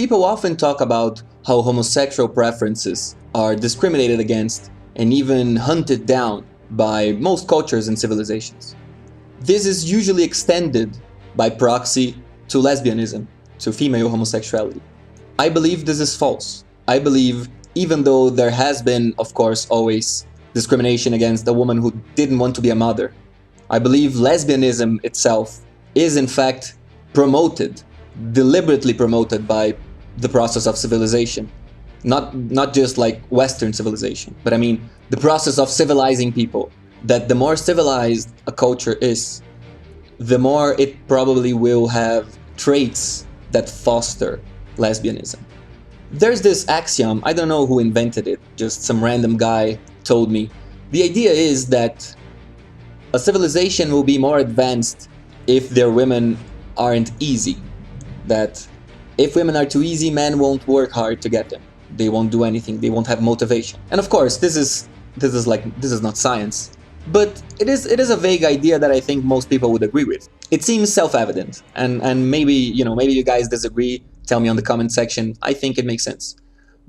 People often talk about how homosexual preferences are discriminated against and even hunted down by most cultures and civilizations. This is usually extended by proxy to lesbianism, to female homosexuality. I believe this is false. I believe even though there has been, of course, always discrimination against a woman who didn't want to be a mother, I believe lesbianism itself is in fact promoted, deliberately promoted by the process of civilization. Not just like Western civilization, but I mean the process of civilizing people. That the more civilized a culture is, the more it probably will have traits that foster lesbianism. There's this axiom, I don't know who invented it, just some random guy told me. The idea is that a civilization will be more advanced if their women aren't easy. That if women are too easy, men won't work hard to get them. They won't do anything, they won't have motivation. And of course, this is not science. But it is a vague idea that I think most people would agree with. It seems self-evident, and maybe you guys disagree, tell me on the comment section. I think it makes sense.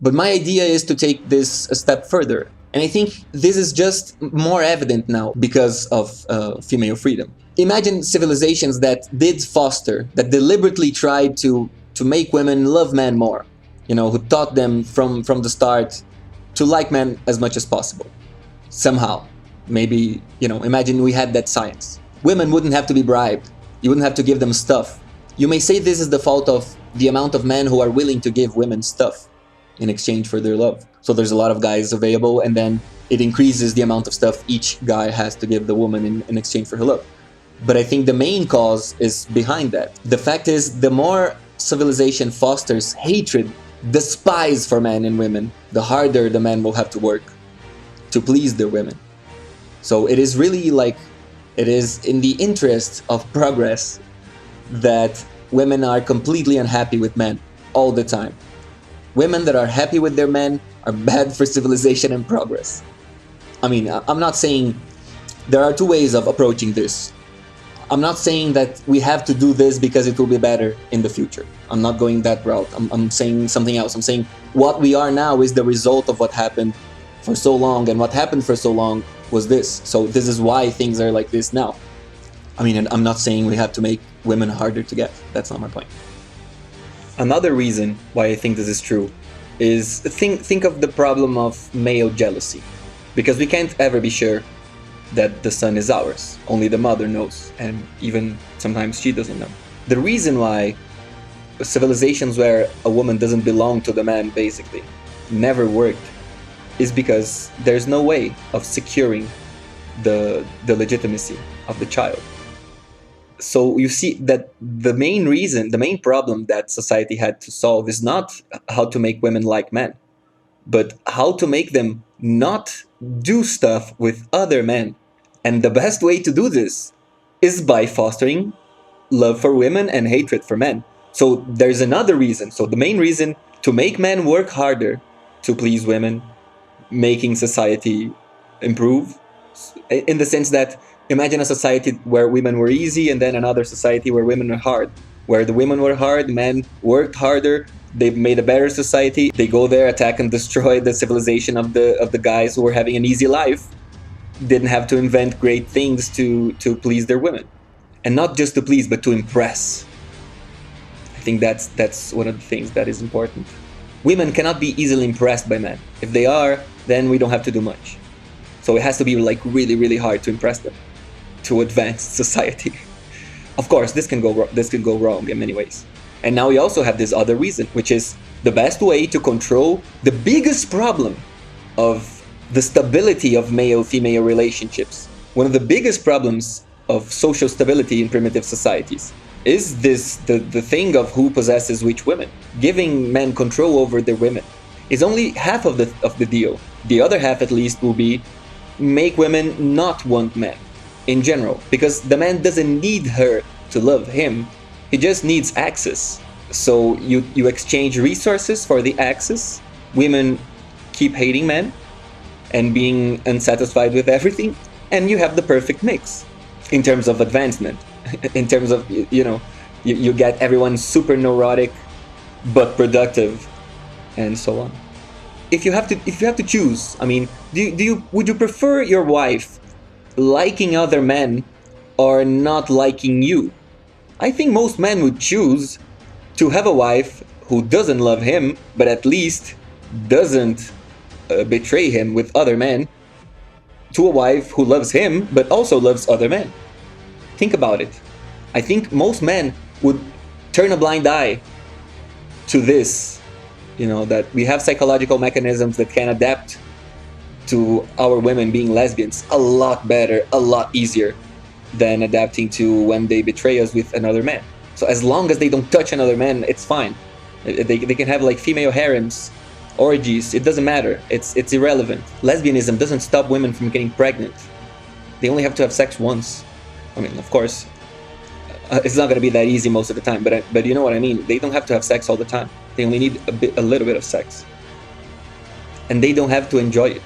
But my idea is to take this a step further. And I think this is just more evident now because of female freedom. Imagine civilizations that did foster, that deliberately tried to make women love men more. Who taught them from the start to like men as much as possible. Somehow. Maybe, imagine we had that science. Women wouldn't have to be bribed. You wouldn't have to give them stuff. You may say this is the fault of the amount of men who are willing to give women stuff in exchange for their love. So there's a lot of guys available, and then it increases the amount of stuff each guy has to give the woman in exchange for her love. But I think the main cause is behind that. The fact is, the more civilization fosters hatred, despise for men and women, the harder the men will have to work to please their women. So it is really it is in the interest of progress that women are completely unhappy with men all the time. Women that are happy with their men are bad for civilization and progress. I mean, I'm not saying there are two ways of approaching this. I'm not saying that we have to do this because it will be better in the future. I'm not going that route. I'm saying something else. I'm saying what we are now is the result of what happened for so long, and what happened for so long was this. So this is why things are like this now. I mean, and I'm not saying we have to make women harder to get. That's not my point. Another reason why I think this is true is think of the problem of male jealousy. Because we can't ever be sure that the son is ours. Only the mother knows, and even sometimes she doesn't know. The reason why civilizations where a woman doesn't belong to the man basically never worked is because there's no way of securing the legitimacy of the child. So you see that the main problem that society had to solve is not how to make women like men, but how to make them not do stuff with other men. And the best way to do this is by fostering love for women and hatred for men. So there's another reason. So the main reason to make men work harder to please women, making society improve, in the sense that imagine a society where women were easy and then another society where women were hard. Where the women were hard, men worked harder, they made a better society. They go there, attack and destroy the civilization of the guys who were having an easy life. Didn't have to invent great things to please their women. And not just to please, but to impress. I think that's one of the things that is important. Women cannot be easily impressed by men. If they are, then we don't have to do much. So it has to be really, really hard to impress them, to advance society. Of course, this can go wrong in many ways. And now we also have this other reason, which is the best way to control the biggest problem of the stability of male-female relationships. One of the biggest problems of social stability in primitive societies is the thing of who possesses which women. Giving men control over their women is only half of the deal. The other half, at least, will be make women not want men in general, because the man doesn't need her to love him. He just needs access. So you exchange resources for the access. Women keep hating men and being unsatisfied with everything, and you have the perfect mix in terms of advancement. In terms of, you get everyone super neurotic, but productive, and so on. If you have to choose, I mean, would you prefer your wife liking other men or not liking you? I think most men would choose to have a wife who doesn't love him, but at least doesn't betray him with other men, to a wife who loves him, but also loves other men. Think about it. I think most men would turn a blind eye to this, that we have psychological mechanisms that can adapt to our women being lesbians a lot better, a lot easier than adapting to when they betray us with another man. So as long as they don't touch another man, it's fine. They can have like female harems, orgies, it doesn't matter. It's irrelevant. Lesbianism doesn't stop women from getting pregnant. They only have to have sex once. I mean, of course, it's not going to be that easy most of the time, but you know what I mean. They don't have to have sex all the time. They only need a little bit of sex, and they don't have to enjoy it.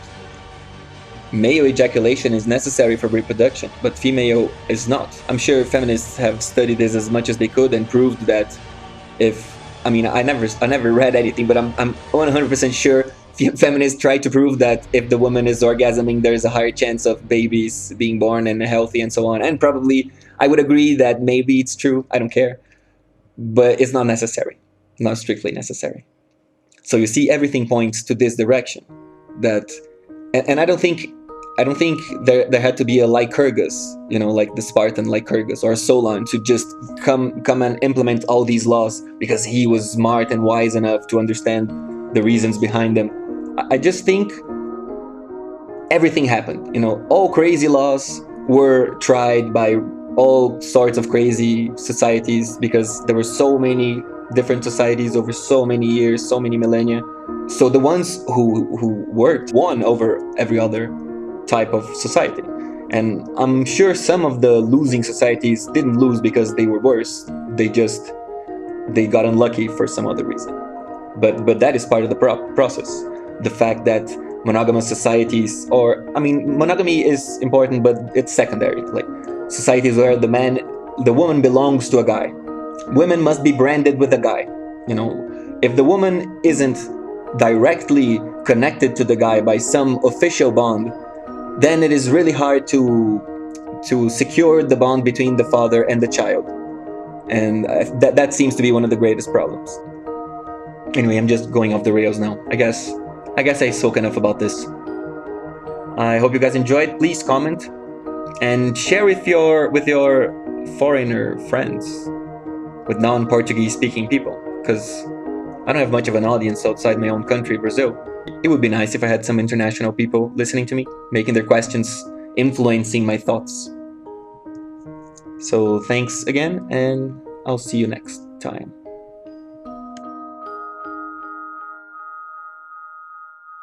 Male ejaculation is necessary for reproduction, but female is not. I'm sure feminists have studied this as much as they could and proved that I never read anything, but I'm 100% sure feminists try to prove that if the woman is orgasming, there's a higher chance of babies being born and healthy and so on. And probably I would agree that maybe it's true. I don't care, but it's not necessary, not strictly necessary. So you see, everything points to this direction. And I don't think there had to be a Lycurgus, like the Spartan Lycurgus, or a Solon to just come and implement all these laws because he was smart and wise enough to understand the reasons behind them. I just think everything happened. All crazy laws were tried by all sorts of crazy societies because there were so many different societies over so many years, so many millennia. So the ones who worked won over every other type of society. And I'm sure some of the losing societies didn't lose because they were worse. They got unlucky for some other reason. But that is part of the process. The fact that monogamous societies, monogamy is important, but it's secondary. Like societies where the woman belongs to a guy. Women must be branded with a guy. If the woman isn't directly connected to the guy by some official bond, then it is really hard to secure the bond between the father and the child. And that seems to be one of the greatest problems. Anyway, I'm just going off the rails now. I guess I spoke enough about this. I hope you guys enjoyed. Please comment and share with your foreigner friends, with non-Portuguese speaking people, because I don't have much of an audience outside my own country, Brazil. It would be nice if I had some international people listening to me, making their questions, influencing my thoughts. So thanks again, and I'll see you next time.